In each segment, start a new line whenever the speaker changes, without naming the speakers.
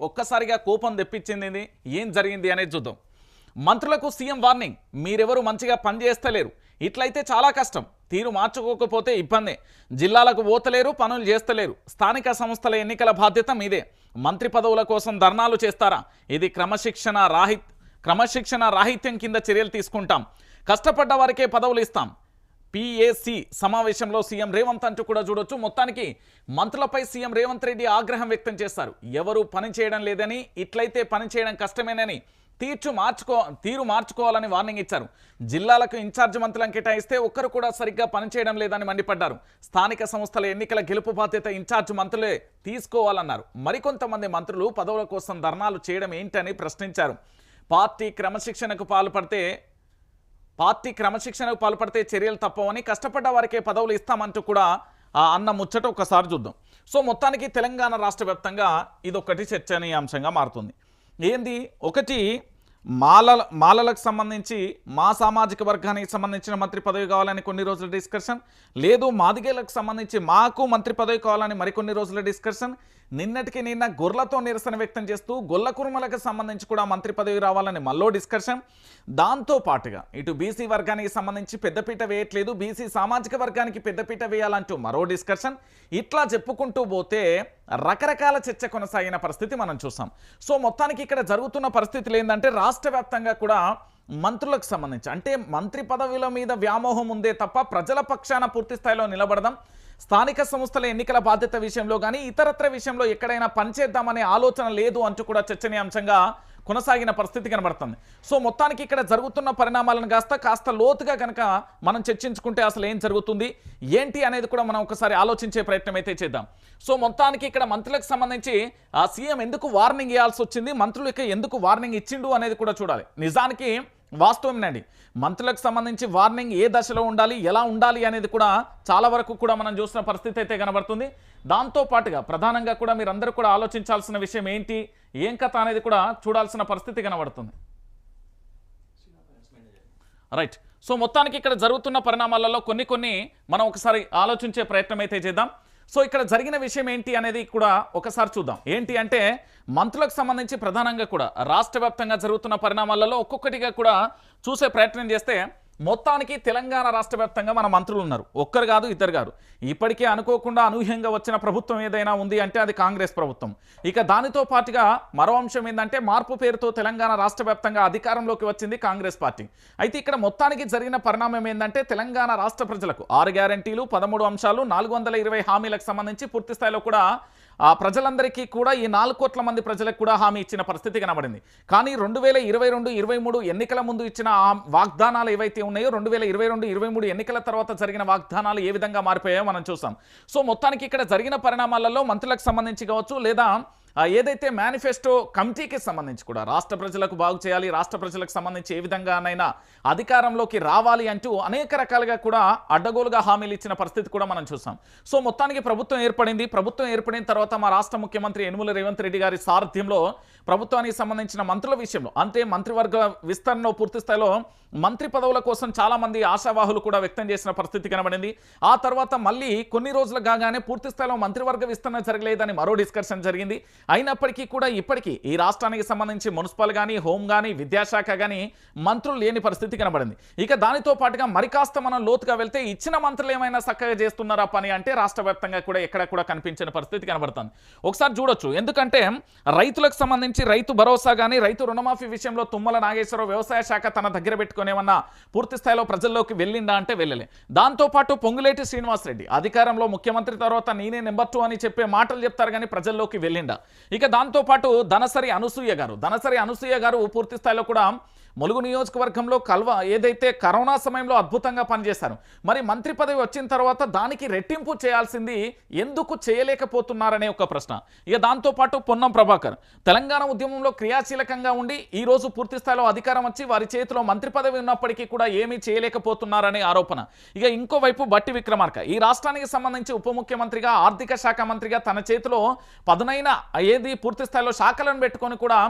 ఒక్కసారిగా కోపం తెప్పించింది ఏం జరిగింది అనేది చూద్దాం. మంత్రులకు సీఎం వార్నింగ్, మీరెవరు మంచిగా పనిచేస్తలేరు, ఇట్లయితే చాలా కష్టం, తీరు మార్చుకోకపోతే ఇబ్బందే, జిల్లాలకు పోతలేరు, పనులు చేస్తలేరు, స్థానిక సంస్థల ఎన్నికల బాధ్యత మీదే, మంత్రి పదవుల కోసం ధర్నాలు చేస్తారా, ఇది క్రమశిక్షణ రాహిత్యం కింద చర్యలు తీసుకుంటాం, కష్టపడ్డ వారికే పదవులు ఇస్తాం. పిఏసి సమావేశంలో సీఎం రేవంత్ అంటూ కూడా చూడొచ్చు. మొత్తానికి మంత్రులపై సీఎం రేవంత్ రెడ్డి ఆగ్రహం వ్యక్తం చేశారు. ఎవరు పని చేయడం లేదని, ఇట్లయితే పని చేయడం కష్టమేనని, తీరు మార్చుకోవాలని వార్నింగ్ ఇచ్చారు. జిల్లాలకు ఇన్ఛార్జ్ మంత్రులను కేటాయిస్తే ఒక్కరు కూడా సరిగ్గా పనిచేయడం లేదని మండిపడ్డారు. స్థానిక సంస్థల ఎన్నికల గెలుపు బాధ్యత ఇన్ఛార్జ్ మంత్రులే తీసుకోవాలన్నారు. మరికొంతమంది మంత్రులు పదవుల కోసం ధర్నాలు చేయడం ఏంటని ప్రశ్నించారు. పార్టీ క్రమశిక్షణకు పాల్పడితే చర్యలు తప్పవని, కష్టపడ్డ వారికే పదవులు ఇస్తామంటూ కూడా అన్న ముచ్చట ఒకసారి చూద్దాం. సో మొత్తానికి తెలంగాణ రాష్ట్ర వ్యాప్తంగా ఇదొకటి చర్చనీయాంశంగా మారుతుంది. ఏంది ఒకటి, మాలలకు సంబంధించి మా సామాజిక వర్గానికి సంబంధించిన మంత్రి పదవి కావాలని కొన్ని రోజుల డిస్కషన్, లేదు మాదిగేలకు సంబంధించి మాకు మంత్రి పదవి కావాలని మరికొన్ని రోజుల డిస్కషన్, నిన్నటికి నిన్న గొర్రెలతో నిరసన వ్యక్తం చేస్తూ గొల్ల కురుమలకు సంబంధించి కూడా మంత్రి పదవి రావాలని మళ్ళీ డిస్కషన్. దాంతో పాటుగా ఇటు బీసీ వర్గానికి సంబంధించి పెద్దపీట వేయట్లేదు, బీసీ సామాజిక వర్గానికి పెద్దపీట వేయాలంటూ మరో డిస్కషన్. ఇట్లా చెప్పుకుంటూ పోతే రకరకాల చర్చ కొనసాగిన పరిస్థితి మనం చూసాం. సో మొత్తానికి ఇక్కడ జరుగుతున్న పరిస్థితులు ఏంటంటే రాష్ట్ర వ్యాప్తంగా కూడా మంత్రులకు సంబంధించి అంటే మంత్రి పదవుల మీద వ్యామోహం ఉందే తప్ప ప్రజల పక్షాన పూర్తి స్థాయిలో నిలబడదాం, స్థానిక సంస్థల ఎన్నికల బాధ్యత విషయంలో కానీ ఇతరత్ర విషయంలో ఎక్కడైనా పనిచేద్దామనే ఆలోచన లేదు అంటూ కూడా చర్చనీయాంశంగా కొనసాగిన పరిస్థితి కనబడుతుంది. సో మొత్తానికి ఇక్కడ జరుగుతున్న పరిణామాలను కాస్త లోతుగా కనుక మనం చర్చించుకుంటే అసలు ఏం జరుగుతుంది ఏంటి అనేది కూడా మనం ఒకసారి ఆలోచించే ప్రయత్నం అయితే చేద్దాం. సో మొత్తానికి ఇక్కడ మంత్రులకు సంబంధించి ఆ సీఎం ఎందుకు వార్నింగ్ ఇవ్వాల్సి వచ్చింది, మంత్రులకి ఎందుకు వార్నింగ్ ఇచ్చిండు అనేది కూడా చూడాలి. నిజానికి వాస్తవమేనండి, మంత్రులకు సంబంధించి వార్నింగ్ ఏ దశలో ఉండాలి, ఎలా ఉండాలి అనేది కూడా చాలా వరకు కూడా మనం చూసిన పరిస్థితి అయితే కనబడుతుంది. దాంతోపాటుగా ప్రధానంగా కూడా మీరందరూ కూడా ఆలోచించాల్సిన విషయం ఏంటి, ఏం కథ అనేది కూడా చూడాల్సిన పరిస్థితి కనబడుతుంది. రైట్. సో మొత్తానికి ఇక్కడ జరుగుతున్న పరిణామాలలో కొన్ని మనం ఒకసారి ఆలోచించే ప్రయత్నం అయితే చేద్దాం. సో ఇక్కడ జరిగిన విషయం ఏంటి అనేది కూడా ఒకసారి చూద్దాం. ఏంటి అంటే మంత్రులకు సంబంధించి ప్రధానంగా కూడా రాష్ట్ర వ్యాప్తంగా జరుగుతున్న పరిణామాలలో ఒక్కొక్కటిగా కూడా చూసే ప్రయత్నం చేస్తే మొత్తానికి తెలంగాణ రాష్ట్ర వ్యాప్తంగా మన మంత్రులు ఉన్నారు. ఒక్కరు కాదు, ఇద్దరు కాదు. ఇప్పటికే అనుకోకుండా అనూహ్యంగా వచ్చిన ప్రభుత్వం ఏదైనా ఉంది అంటే అది కాంగ్రెస్ ప్రభుత్వం. ఇక దానితో పాటుగా మరో అంశం ఏంటంటే మార్పు పేరుతో తెలంగాణ రాష్ట్ర వ్యాప్తంగా అధికారంలోకి వచ్చింది కాంగ్రెస్ పార్టీ. అయితే ఇక్కడ మొత్తానికి జరిగిన పరిణామం ఏంటంటే తెలంగాణ రాష్ట్ర ప్రజలకు 6 గ్యారంటీలు, 13 అంశాలు, 420 హామీలకు సంబంధించి పూర్తి స్థాయిలో కూడా ప్రజలందరికీ కూడా ఈ 4 కోట్ల మంది ప్రజలకు కూడా హామీ ఇచ్చిన పరిస్థితి కనబడింది. కానీ 2022-23 ఎన్నికల ముందు ఇచ్చిన వాగ్దానాలు ఏవైతే ఉన్నాయో 2022-23 ఎన్నికల తర్వాత జరిగిన వాగ్దానాలు ఏ విధంగా మారిపోయాయో మనం చూసాం. సో మొత్తానికి ఇక్కడ జరిగిన పరిణామాలలో మంత్రులకు సంబంధించి కావచ్చు, లేదా ఏదైతే మేనిఫెస్టో కమిటీకి సంబంధించి కూడా రాష్ట్ర ప్రజలకు బాగు చేయాలి, రాష్ట్ర ప్రజలకు సంబంధించి ఏ విధంగానైనా అధికారంలోకి రావాలి అంటూ అనేక రకాలుగా కూడా అడ్డగోలుగా హామీలు ఇచ్చిన పరిస్థితి కూడా మనం చూసాం. సో మొత్తానికి ప్రభుత్వం ఏర్పడిన తర్వాత మా రాష్ట్ర ముఖ్యమంత్రి యనుమల రేవంత్ రెడ్డి గారి సారథ్యంలో ప్రభుత్వానికి సంబంధించిన మంత్రుల విషయంలో అంటే మంత్రివర్గ విస్తరణలో పూర్తి స్థాయిలో మంత్రి పదవుల కోసం చాలామంది ఆశావాహులు కూడా వ్యక్తం చేసిన పరిస్థితి కనబడింది. ఆ తర్వాత మళ్ళీ కొన్ని రోజులు కాగానే పూర్తి స్థాయిలో మంత్రివర్గ విస్తరణ జరగలేదని మరో డిస్కషన్ జరిగింది. అయినప్పటికీ కూడా ఇప్పటికీ ఈ రాష్ట్రానికి సంబంధించి మున్సిపల్ కానీ, హోం కానీ, విద్యాశాఖ కానీ మంత్రులు లేని పరిస్థితి కనబడింది. ఇక దానితో పాటుగా మరి కాస్త మనం లోతుగా వెళ్తే ఇచ్చిన మంత్రులు ఏమైనా చక్కగా చేస్తున్నారా పని అంటే రాష్ట్ర వ్యాప్తంగా కూడా ఎక్కడ కూడా కనిపించిన పరిస్థితి కనబడుతుంది. ఒకసారి చూడొచ్చు. ఎందుకంటే రైతులకు సంబంధించి రైతు భరోసా కానీ, రైతు రుణమాఫీ విషయంలో తుమ్మల నాగేశ్వరరావు వ్యవసాయ శాఖ తన దగ్గర పెట్టుకునేమన్నా పూర్తి స్థాయిలో ప్రజల్లోకి వెళ్ళిందా అంటే వెళ్ళలే. దాంతోపాటు పొంగులేటి శ్రీనివాసరెడ్డి అధికారంలో ముఖ్యమంత్రి తర్వాత నేనే నెంబర్ 2 అని చెప్పే మాటలు చెప్తారు కానీ ప్రజల్లోకి వెళ్ళిండా. ఇక దాంతోపాటు దనసరి అనసూయ గారు పూర్తి స్థాయిలో కూడా ములుగు నియోజకవర్గంలో ఏదైతే కరోనా సమయంలో అద్భుతంగా పనిచేశారు, మరి మంత్రి పదవి వచ్చిన తర్వాత దానికి రెట్టింపు చేయాల్సింది ఎందుకు చేయలేకపోతున్నారనే ఒక ప్రశ్న. ఇక దాంతోపాటు పొన్నం ప్రభాకర్ తెలంగాణ ఉద్యమంలో క్రియాశీలకంగా ఉండి ఈరోజు పూర్తి స్థాయిలో అధికారం వచ్చి వారి చేతిలో మంత్రి పదవి ఉన్నప్పటికీ కూడా ఏమీ చేయలేకపోతున్నారనే ఆరోపణ. ఇక ఇంకోవైపు బట్టి విక్రమార్క ఈ రాష్ట్రానికి సంబంధించి ఉప ముఖ్యమంత్రిగా, ఆర్థిక శాఖ మంత్రిగా తన చేతిలో పదునైన పూర్తి స్థాయిలో శాఖలను పెట్టుకొని కూడా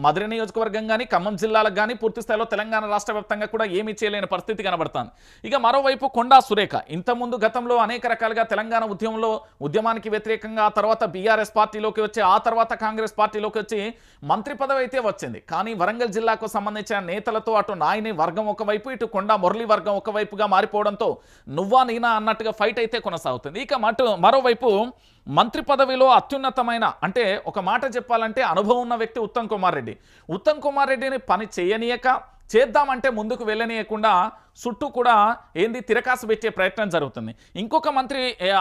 మధుర నియోజకవర్గం కానీ, ఖమ్మం జిల్లాలకు కానీ పూర్తి స్థాయిలో తెలంగాణ రాష్ట్ర వ్యాప్తంగా కూడా ఏమీ చేయలేని పరిస్థితి కనబడుతుంది. ఇక మరోవైపు కొండా సురేఖ ఇంతకుముందు గతంలో అనేక రకాలుగా తెలంగాణ ఉద్యమానికి వ్యతిరేకంగా ఆ తర్వాత బీఆర్ఎస్ పార్టీలోకి వచ్చి ఆ తర్వాత కాంగ్రెస్ పార్టీలోకి వచ్చి మంత్రి పదవి అయితే వచ్చింది. కానీ వరంగల్ జిల్లాకు సంబంధించిన నేతలతో అటు నాయని వర్గం ఒకవైపు ఇటు కొండా మురళి వర్గం ఒకవైపుగా మారిపోవడంతో నువ్వా నేనా అన్నట్టుగా ఫైట్ అయితే కొనసాగుతుంది. ఇక మరోవైపు మంత్రి పదవిలో అత్యున్నతమైన అంటే ఒక మాట చెప్పాలంటే అనుభవం ఉన్న వ్యక్తి ఉత్తమ్ కుమార్ రెడ్డిని పని చేయనీయక చేద్దామంటే ముందుకు వెళ్ళనీయకుండా చుట్టూ కూడా తిరకాసు పెట్టే ప్రయత్నం జరుగుతుంది. ఇంకొక మంత్రి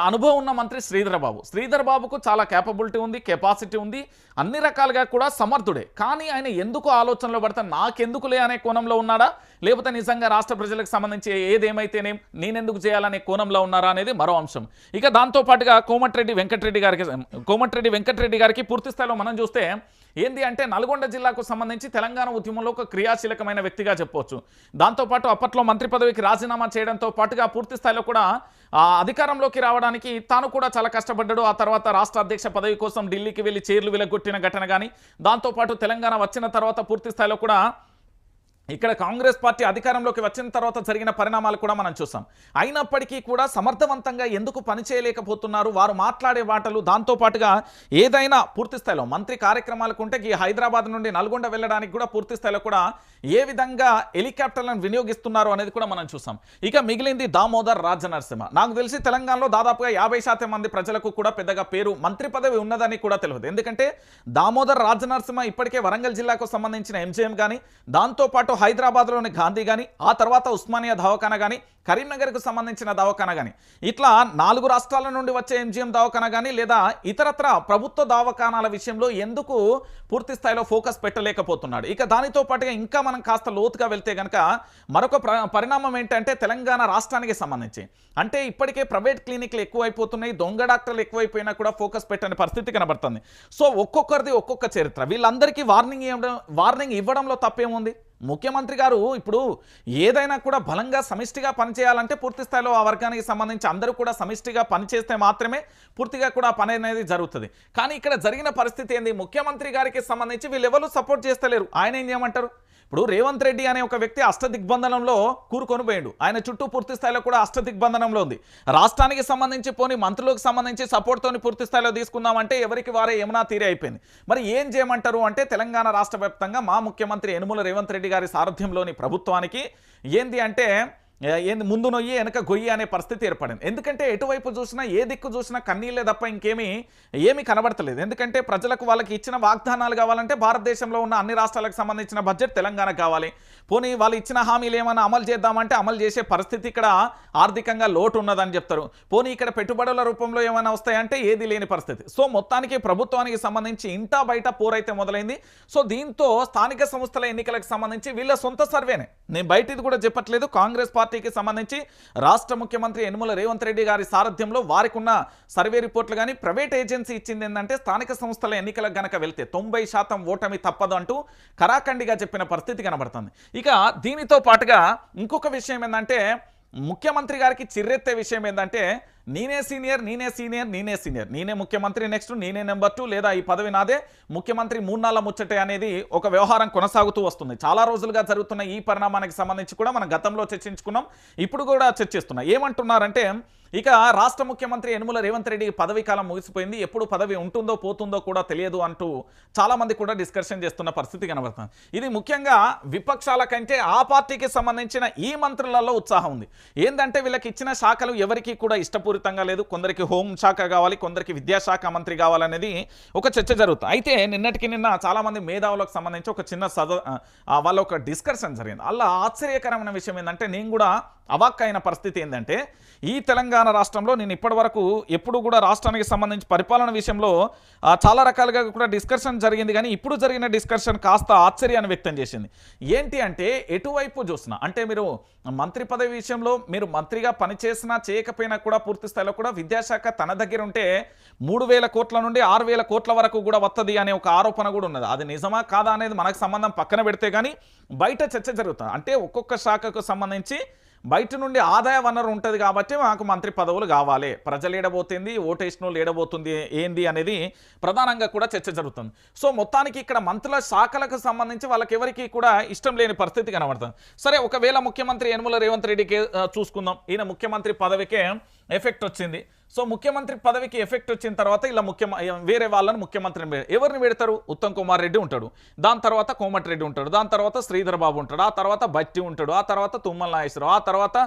అనుభవం ఉన్న మంత్రి శ్రీధర్ బాబుకు చాలా క్యాపబిలిటీ ఉంది, కెపాసిటీ ఉంది, అన్ని రకాలుగా కూడా సమర్థుడే. కానీ ఆయన ఎందుకు ఆలోచనలో పడతా నాకెందుకులే అనే కోణంలో ఉన్నాడా, లేకపోతే నిజంగా రాష్ట్ర ప్రజలకు సంబంధించి ఏదేమైతేనే నేనెందుకు చేయాలనే కోణంలో ఉన్నారా అనేది మరో అంశం. ఇక దాంతోపాటుగా కోమటిరెడ్డి వెంకటరెడ్డి గారికి పూర్తి స్థాయిలో మనం చూస్తే అంటే నల్గొండ జిల్లాకు సంబంధించి తెలంగాణ ఉద్యమంలో ఒక క్రియాశీలకమైన వ్యక్తిగా చెప్పవచ్చు. దాంతోపాటు అప్పట్లో మంత్రి పదవికి రాజీనామా చేయడంతో పాటుగా పూర్తి స్థాయిలో కూడా అధికారంలోకి రావడానికి తాను కూడా చాలా కష్టపడ్డాడు. ఆ తర్వాత రాష్ట్ర అధ్యక్ష పదవి కోసం ఢిల్లీకి వెళ్ళి చైర్లు విలగొట్టిన ఘటన కానీ, దాంతోపాటు తెలంగాణ వచ్చిన తర్వాత పూర్తి స్థాయిలో కూడా ఇక్కడ కాంగ్రెస్ పార్టీ అధికారంలోకి వచ్చిన తర్వాత జరిగిన పరిణామాలు కూడా మనం చూసాం. అయినప్పటికీ కూడా సమర్థవంతంగా ఎందుకు పనిచేయలేకపోతున్నారు వారు మాట్లాడే మాటలు, దాంతోపాటుగా ఏదైనా పూర్తి స్థాయిలో మంత్రి కార్యక్రమాలకు ఉంటే ఈ హైదరాబాద్ నుండి నల్గొండ వెళ్ళడానికి కూడా పూర్తి స్థాయిలో కూడా ఏ విధంగా హెలికాప్టర్లను వినియోగిస్తున్నారు అనేది కూడా మనం చూసాం. ఇక మిగిలింది దామోదర్ రాజనరసింహ. నాకు తెలిసి తెలంగాణలో దాదాపుగా 50% మంది ప్రజలకు కూడా పెద్దగా పేరు మంత్రి పదవి ఉన్నదని కూడా తెలియదు. ఎందుకంటే దామోదర్ రాజనరసింహ ఇప్పటికే వరంగల్ జిల్లాకు సంబంధించిన ఎంజీఎం కానీ, దాంతోపాటు హైదరాబాద్లోని గాంధీ కానీ, ఆ తర్వాత ఉస్మానియా దవాఖానా కానీ, కరీంనగర్కు సంబంధించిన దవాఖానా కానీ, ఇట్లా 4 రాష్ట్రాల నుండి వచ్చే ఎంజీఎం దవాఖానా కానీ లేదా ఇతరత్ర ప్రభుత్వ దవాఖానాల విషయంలో ఎందుకు పూర్తి స్థాయిలో ఫోకస్ పెట్టలేకపోతున్నాడు. ఇక దానితో పాటుగా ఇంకా మనం కాస్త లోతుగా వెళ్తే కనుక మరొక పరిణామం ఏంటంటే తెలంగాణ రాష్ట్రానికి సంబంధించి అంటే ఇప్పటికే ప్రైవేట్ క్లినిక్లు ఎక్కువైపోతున్నాయి, దొంగ డాక్టర్లు ఎక్కువైపోయినా కూడా ఫోకస్ పెట్టని పరిస్థితి కనబడుతుంది. సో ఒక్కొక్కరిది ఒక్కొక్క చరిత్ర. వీళ్ళందరికీ వార్నింగ్ ఇవ్వడంలో తప్పేముంది? ముఖ్యమంత్రి గారు ఇప్పుడు ఏదైనా కూడా బలంగా సమిష్టిగా పనిచేయాలంటే పూర్తి స్థాయిలో ఆ వర్గానికి సంబంధించి అందరూ కూడా సమిష్టిగా పనిచేస్తే మాత్రమే పూర్తిగా కూడా పని అనేది జరుగుతుంది. కానీ ఇక్కడ జరిగిన పరిస్థితి ఏంది, ముఖ్యమంత్రి గారికి సంబంధించి వీళ్ళెవరూ సపోర్ట్ చేస్తలేరు. ఆయన ఏం చేయమంటారు? ఇప్పుడు రేవంత్ రెడ్డి అనే ఒక వ్యక్తి అష్టదిగ్బంధనంలో కూరుకొని పోయాడు. ఆయన చుట్టూ పూర్తి స్థాయిలో కూడా అష్టదిగ్బంధనంలో ఉంది. రాష్ట్రానికి సంబంధించి పోని మంత్రులకు సంబంధించి సపోర్ట్తోని పూర్తి స్థాయిలో తీసుకుందామంటే ఎవరికి వారే యమునా తీరే అయిపోయింది. మరి ఏం చేయమంటారు అంటే తెలంగాణ రాష్ట్ర వ్యాప్తంగా మా ముఖ్యమంత్రి యనుమల రేవంత్ రెడ్డి గారి సారథ్యంలోని ప్రభుత్వానికి అంటే ముందు నొయ్యి వెనక గొయ్యి అనే పరిస్థితి ఏర్పడింది. ఎందుకంటే ఎటువైపు చూసినా ఏ దిక్కు చూసినా కన్నీళ్ళే తప్ప ఏమీ కనబడతలేదు. ఎందుకంటే ప్రజలకు వాళ్ళకి ఇచ్చిన వాగ్దానాలు కావాలంటే భారతదేశంలో ఉన్న అన్ని రాష్ట్రాలకు సంబంధించిన బడ్జెట్ తెలంగాణకు కావాలి. పోనీ వాళ్ళు ఇచ్చిన హామీలు ఏమైనా అమలు చేద్దామంటే అమలు చేసే పరిస్థితి ఇక్కడ ఆర్థికంగా లోటు ఉన్నదని చెప్తారు. పోనీ ఇక్కడ పెట్టుబడుల రూపంలో ఏమైనా వస్తాయంటే ఏది లేని పరిస్థితి. సో మొత్తానికి ప్రభుత్వానికి సంబంధించి ఇంటా బయట పోరైతే మొదలైంది. సో దీంతో స్థానిక సంస్థల ఎన్నికలకు సంబంధించి వీళ్ళ సొంత సర్వేనే, నేను బయటిది కూడా చెప్పట్లేదు, కాంగ్రెస్ పార్టీకి సంబంధించి రాష్ట్ర ముఖ్యమంత్రి యనుమల రేవంత్ రెడ్డి గారి సారథ్యంలో వారికి ఉన్న సర్వే రిపోర్ట్లు కానీ ప్రైవేట్ ఏజెన్సీ ఇచ్చింది ఏంటంటే స్థానిక సంస్థల ఎన్నికలకు గనక వెళ్తే 90% ఓటమి తప్పదు అంటూ కరాఖండిగా చెప్పిన పరిస్థితి కనబడుతుంది. ఇక దీనితో పాటుగా ఇంకొక విషయం ఏంటంటే ముఖ్యమంత్రి గారికి చిర్రెత్తే విషయం ఏంటంటే నేనే సీనియర్, నేనే ముఖ్యమంత్రి, నెక్స్ట్ నేనే నెంబర్ 2 లేదా ఈ పదవి నాదే, ముఖ్యమంత్రి 3 నాళ్ళ ముచ్చటే అనేది ఒక వ్యవహారం కొనసాగుతూ వస్తుంది. చాలా రోజులుగా జరుగుతున్న ఈ పరిణామానికి సంబంధించి కూడా మనం గతంలో చర్చించుకున్నాం, ఇప్పుడు కూడా చర్చిస్తున్నాం. ఏమంటున్నారంటే ఇక రాష్ట్ర ముఖ్యమంత్రి యనుమల రేవంత్ రెడ్డి పదవి కాలం ముగిసిపోయింది, ఎప్పుడు పదవి ఉంటుందో పోతుందో కూడా తెలియదు అంటూ చాలామంది కూడా డిస్కషన్ చేస్తున్న పరిస్థితి కనబడుతుంది. ఇది ముఖ్యంగా విపక్షాల కంటే ఆ పార్టీకి సంబంధించిన ఈ మంత్రులలో ఉత్సాహం ఉంది. ఏంటంటే వీళ్ళకి ఇచ్చిన శాఖలు ఎవరికి కూడా ఇష్టపూరితంగా లేదు. కొందరికి హోంశాఖ కావాలి, కొందరికి విద్యాశాఖ మంత్రి కావాలనేది ఒక చర్చ జరుగుతుంది. అయితే నిన్న చాలామంది మేధావులకు సంబంధించి ఒక చిన్న వాళ్ళ ఒక డిస్కషన్ జరిగింది. అలా ఆశ్చర్యకరమైన విషయం ఏంటంటే నేను కూడా అవాక్కైన పరిస్థితి ఏంటంటే ఈ తెలంగాణ రాష్ట్రంలో నేను ఇప్పటి వరకు ఎప్పుడు కూడా రాష్ట్రానికి సంబంధించి పరిపాలన విషయంలో చాలా రకాలుగా కూడా డిస్కషన్ జరిగింది, కానీ ఇప్పుడు జరిగిన డిస్కషన్ కాస్త ఆశ్చర్యాన్ని వ్యక్తం చేసింది. ఏంటి అంటే ఎటువైపు చూసినా అంటే మీరు మంత్రి పదవి విషయంలో మీరు మంత్రిగా పనిచేసినా చేయకపోయినా కూడా పూర్తి స్థాయిలో కూడా విద్యాశాఖ తన దగ్గర ఉంటే 3,000 కోట్ల నుండి 6,000 కోట్ల వరకు కూడా వస్తుంది అనే ఒక ఆరోపణ కూడా ఉన్నది. అది నిజమా కాదా అనేది మనకు సంబంధం పక్కన పెడితే కానీ బయట చర్చ జరుగుతుంది. అంటే ఒక్కొక్క శాఖకు సంబంధించి బయట నుండి ఆదాయ వనరు ఉంటుంది కాబట్టి మాకు మంత్రి పదవులు కావాలి, ప్రజలు ఏడబోతుంది, ఓటేషన్ ఏడబోతుంది ఏంది అనేది ప్రధానంగా కూడా చర్చ జరుగుతుంది. సో మొత్తానికి ఇక్కడ మంత్రుల శాఖలకు సంబంధించి వాళ్ళకి ఎవరికి కూడా ఇష్టం లేని పరిస్థితి కనబడుతుంది. సరే, ఒకవేళ ముఖ్యమంత్రి యనమల రేవంత్ రెడ్డికి చూసుకుందాం, ఈయన ముఖ్యమంత్రి పదవికే ఎఫెక్ట్ వచ్చింది. సో ముఖ్యమంత్రి పదవికి ఎఫెక్ట్ వచ్చిన తర్వాత ఇలా వేరే వాళ్ళని ముఖ్యమంత్రిని ఎవరిని పెడతారు? ఉత్తమ్ కుమార్ రెడ్డి ఉంటాడు, దాని తర్వాత కోమటిరెడ్డి ఉంటాడు, దాని తర్వాత శ్రీధర్ బాబు ఉంటాడు, ఆ తర్వాత బట్టి ఉంటాడు, ఆ తర్వాత తుమ్మల నాగేశ్వరరావు, ఆ తర్వాత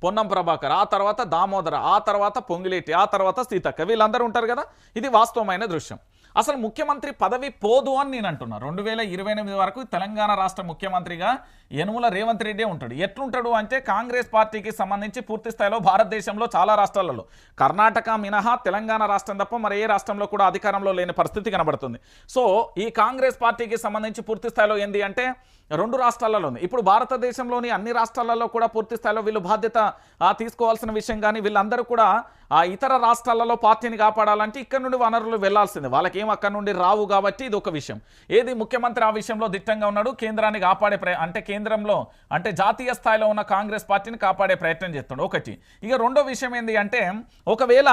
పొన్నం ప్రభాకర్, ఆ తర్వాత దామోదర, ఆ తర్వాత పొంగిలేటి, ఆ తర్వాత సీతక్క, వీళ్ళందరూ ఉంటారు కదా. ఇది వాస్తవమైన దృశ్యం. అసలు ముఖ్యమంత్రి పదవి పోదు అని నేను అంటున్నా. 2028 వరకు తెలంగాణ రాష్ట్ర ముఖ్యమంత్రిగా యనమల రేవంత్ రెడ్డి ఉంటాడు. ఎట్లుంటాడు అంటే కాంగ్రెస్ పార్టీకి సంబంధించి పూర్తి స్థాయిలో భారతదేశంలో చాలా రాష్ట్రాలలో, కర్ణాటక మినహా తెలంగాణ రాష్ట్రం తప్ప మరి ఏ రాష్ట్రంలో కూడా అధికారంలో లేని పరిస్థితి కనబడుతుంది. సో ఈ కాంగ్రెస్ పార్టీకి సంబంధించి పూర్తి స్థాయిలో ఏంది అంటే 2 రాష్ట్రాలలో ఉంది. ఇప్పుడు భారతదేశంలోని అన్ని రాష్ట్రాలలో కూడా పూర్తి స్థాయిలో వీళ్ళు బాధ్యత తీసుకోవాల్సిన విషయం. కానీ వీళ్ళందరూ కూడా ఇతర రాష్ట్రాలలో పార్టీని కాపాడాలంటే ఇక్కడ నుండి వనరులు వెళ్లాల్సిందే, వాళ్ళకేం అక్కడ నుండి రావు. కాబట్టి ఇది ఒక విషయం. ఏది ముఖ్యమంత్రి ఆ విషయంలో దిట్టంగా ఉన్నాడు, కేంద్రాన్ని కాపాడే అంటే కేంద్రంలో అంటే జాతీయ స్థాయిలో ఉన్న కాంగ్రెస్ పార్టీని కాపాడే ప్రయత్నం చేస్తున్నాడు ఒకటి. ఇక రెండో విషయం ఏంటి అంటే ఒకవేళ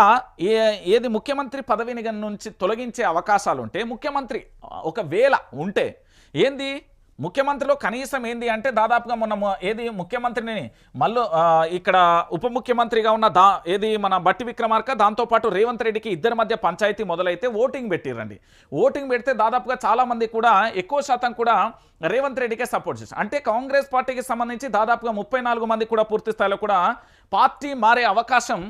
ఏది ముఖ్యమంత్రి పదవిని నుంచి తొలగించే అవకాశాలు ఉంటే, ముఖ్యమంత్రి ఒకవేళ ఉంటే ఏంది ముఖ్యమంత్రిలో కనీసం ఏంది అంటే దాదాపుగా మొన్న ఏది ముఖ్యమంత్రిని మళ్ళీ ఇక్కడ ఉప ముఖ్యమంత్రిగా ఉన్న ఏది మన బట్టి విక్రమార్క, దాంతోపాటు రేవంత్ రెడ్డికి ఇద్దరి మధ్య పంచాయతీ మొదలైతే ఓటింగ్ పెట్టిరండి. ఓటింగ్ పెడితే దాదాపుగా చాలామంది కూడా ఎక్కువ శాతం కూడా రేవంత్ రెడ్డికే సపోర్ట్ చేశారు. అంటే కాంగ్రెస్ పార్టీకి సంబంధించి దాదాపుగా 34 మంది కూడా పూర్తి స్థాయిలో కూడా పార్టీ మారే అవకాశం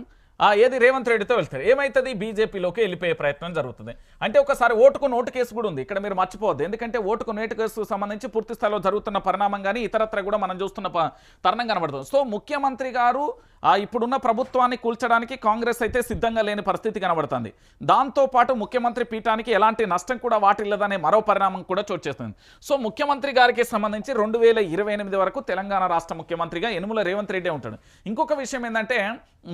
ఏది రేవంత్ రెడ్డితో వెళ్తారు. ఏమవుతుంది? బీజేపీలోకి వెళ్ళిపోయే ప్రయత్నం జరుగుతుంది. అంటే ఒకసారి ఓటుకు నోటు కేసు కూడా ఉంది ఇక్కడ, మీరు మర్చిపోవద్దు. ఎందుకంటే ఓటుకు నోటు కేసు సంబంధించి పూర్తి స్థాయిలో జరుగుతున్న పరిణామం కానీ ఇతరత్ర కూడా మనం చూస్తున్న తరుణం కనబడుతుంది. సో ముఖ్యమంత్రి గారు ఇప్పుడున్న ప్రభుత్వాన్ని కూల్చడానికి కాంగ్రెస్ అయితే సిద్ధంగా లేని పరిస్థితి కనబడుతుంది. దాంతోపాటు ముఖ్యమంత్రి పీఠానికి ఎలాంటి నష్టం కూడా వాటిల్లదనే మరో పరిణామం కూడా చోటు చేస్తుంది. సో ముఖ్యమంత్రి గారికి సంబంధించి 2028 వరకు తెలంగాణ రాష్ట్ర ముఖ్యమంత్రిగా యనమల రేవంత్ రెడ్డి ఉంటాడు. ఇంకొక విషయం ఏంటంటే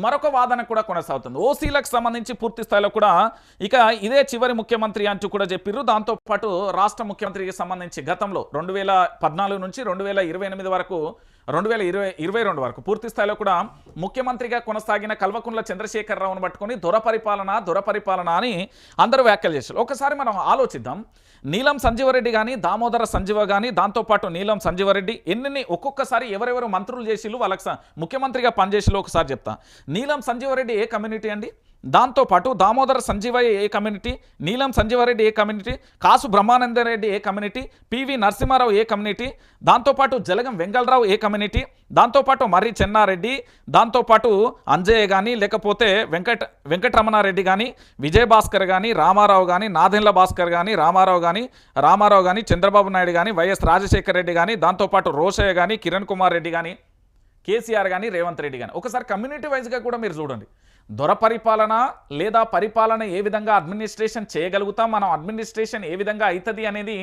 మరొక వాదన కూడా కొనసాగుతుంది. ఓసీలకు సంబంధించి పూర్తి స్థాయిలో కూడా ఇక ఇదే చివరి ముఖ్యమంత్రి అంటూ కూడా చెప్పిర్రు. దాంతోపాటు రాష్ట్ర ముఖ్యమంత్రికి సంబంధించి గతంలో 2014 నుంచి 2028 వరకు 2022 వరకు పూర్తి స్థాయిలో కూడా ముఖ్యమంత్రిగా కొనసాగిన కల్వకుంట్ల చంద్రశేఖరరావును పట్టుకొని దొరపరిపాలన అని అందరూ వ్యాఖ్యలు చేశారు. ఒకసారి మనం ఆలోచిద్దాం. నీలం సంజీవరెడ్డి కానీ, దామోదర సంజీవ కానీ, దాంతోపాటు నీలం సంజీవరెడ్డి ఎన్ని ఒక్కొక్కసారి ఎవరెవరు మంత్రులు చేసిళ్ళు వాళ్ళకి ముఖ్యమంత్రిగా పనిచేసిళ్ళు ఒకసారి చెప్తా. నీలం సంజీవరెడ్డి ఏ కమ్యూనిటీ అండి? దాంతోపాటు దామోదర సంజీవయ్య ఏ కమ్యూనిటీ, నీలం సంజీవారెడ్డి ఏ కమ్యూనిటీ, కాసు బ్రహ్మానందరెడ్డి ఏ కమ్యూనిటీ, పివి నరసింహారావు ఏ కమ్యూనిటీ, దాంతోపాటు జలగం వెంగళరావు ఏ కమ్యూనిటీ, దాంతోపాటు మర్రి చెన్నారెడ్డి, దాంతోపాటు అంజయ్య కానీ, లేకపోతే వెంకటరమణారెడ్డి కానీ, విజయభాస్కర్ కానీ, రామారావు కానీ, నాదెండ్ల భాస్కర్ కానీ, రామారావు కానీ, చంద్రబాబు నాయుడు కానీ, వైఎస్ రాజశేఖర రెడ్డి కానీ, దాంతోపాటు రోషయ్య కానీ, కిరణ్ కుమార్ రెడ్డి కానీ, కేసీఆర్ కానీ, రేవంత్ రెడ్డి కానీ. ఒకసారి కమ్యూనిటీ వైజ్గా కూడా మీరు చూడండి. దొర పరిపాలన లేదా పరిపాలన ఏ విధంగా అడ్మినిస్ట్రేషన్ చేయగలుగుతాం, మనం అడ్మినిస్ట్రేషన్ ఏ విధంగా అవుతుంది అనేది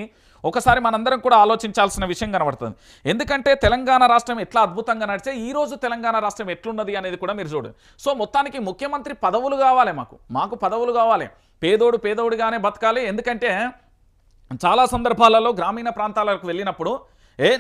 ఒకసారి మనందరం కూడా ఆలోచించాల్సిన విషయం కనబడుతుంది. ఎందుకంటే తెలంగాణ రాష్ట్రం ఎట్లా అద్భుతంగా నడిచే ఈరోజు తెలంగాణ రాష్ట్రం ఎట్లున్నది అనేది కూడా మీరు చూడండి. సో మొత్తానికి ముఖ్యమంత్రి పదవులు కావాలి, మాకు పదవులు కావాలి, పేదోడుగానే బతకాలి. ఎందుకంటే చాలా సందర్భాలలో గ్రామీణ ప్రాంతాలకు వెళ్ళినప్పుడు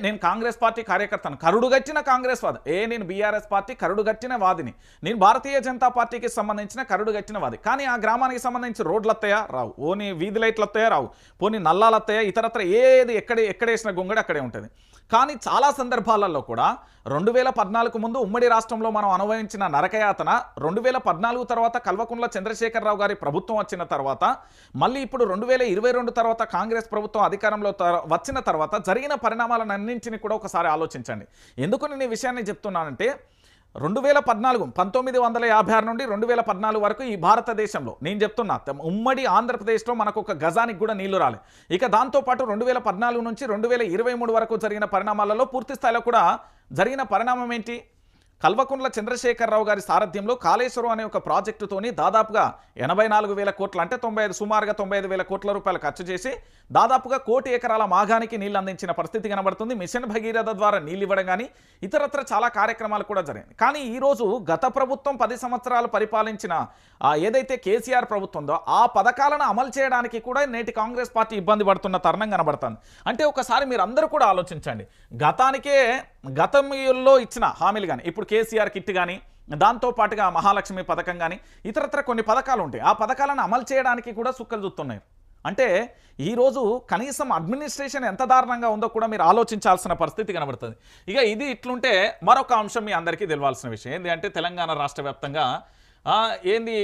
నేను కాంగ్రెస్ పార్టీ కార్యకర్తను, కరుడుగట్టిన కాంగ్రెస్ వాది, నేను బీఆర్ఎస్ పార్టీ కరుడుగట్టిన వాదిని, నేను భారతీయ జనతా పార్టీకి సంబంధించిన కరుడుగట్టిన వాది. కానీ ఆ గ్రామానికి సంబంధించి రోడ్లు వస్తాయా? రావు. పోనీ వీధి లైట్లు వస్తాయా? రావు. పోనీ నల్లాలు వస్తాయా? ఇతరత్ర ఏది ఎక్కడేసిన గొంగడి అక్కడే ఉంటుంది. కానీ చాలా సందర్భాలలో కూడా 2014 ముందు ఉమ్మడి రాష్ట్రంలో మనం అనుభవించిన నరకయాతన 2014 తర్వాత కల్వకుంట్ల చంద్రశేఖరరావు గారి ప్రభుత్వం వచ్చిన తర్వాత, మళ్ళీ ఇప్పుడు 2022 తర్వాత కాంగ్రెస్ ప్రభుత్వం అధికారంలో వచ్చిన తర్వాత జరిగిన పరిణామాలన్నింటినీ కూడా ఒకసారి ఆలోచించండి. ఎందుకు నేను ఈ విషయాన్ని చెప్తున్నానంటే 1956 నుండి 2014 వరకు ఈ భారతదేశంలో నేను చెప్తున్నా ఉమ్మడి ఆంధ్రప్రదేశ్లో మనకు ఒక గజానికి కూడా నీళ్లు రాలి. ఇక దాంతోపాటు 2014 నుంచి 2023 వరకు జరిగిన పరిణామాలలో పూర్తి స్థాయిలో కూడా జరిగిన పరిణామం ఏంటి? కల్వకుంట్ల చంద్రశేఖరరావు గారి సారథ్యంలో కాళేశ్వరం అనే ఒక ప్రాజెక్టుతోని దాదాపుగా 84,000 కోట్లు అంటే సుమారుగా 95,000 కోట్ల రూపాయలు ఖర్చు చేసి దాదాపుగా 1 కోటి ఎకరాల మాగానికి నీళ్లు అందించిన పరిస్థితి కనబడుతుంది. మిషన్ భగీరథ ద్వారా నీళ్ళు ఇవ్వడం కానీ ఇతరత్ర చాలా కార్యక్రమాలు కూడా జరిగాయి. కానీ ఈరోజు గత ప్రభుత్వం 10 సంవత్సరాలు పరిపాలించిన ఏదైతే కేసీఆర్ ప్రభుత్వం ఉందో ఆ పథకాలను అమలు చేయడానికి కూడా నేటి కాంగ్రెస్ పార్టీ ఇబ్బంది పడుతున్న తరుణం కనబడుతుంది. అంటే ఒకసారి మీరు అందరూ కూడా ఆలోచించండి. గతానికే గతంలో ఇచ్చిన హామీలు కానీ ఇప్పుడు కేసీఆర్ కిట్ కానీ దాంతో పాటుగా మహాలక్ష్మి పథకం కానీ ఇతరత్ర కొన్ని పథకాలు ఉంటాయి. ఆ పథకాలను అమలు చేయడానికి కూడా సుక్కలు చూస్తున్నారు. అంటే ఈరోజు కనీసం అడ్మినిస్ట్రేషన్ ఎంత దారుణంగా ఉందో కూడా మీరు ఆలోచించాల్సిన పరిస్థితి కనబడుతుంది. ఇక ఇది ఇట్లుంటే మరొక అంశం మీ అందరికీ తెలవాల్సిన విషయం ఏంటి అంటే తెలంగాణ రాష్ట్ర వ్యాప్తంగా ఏంది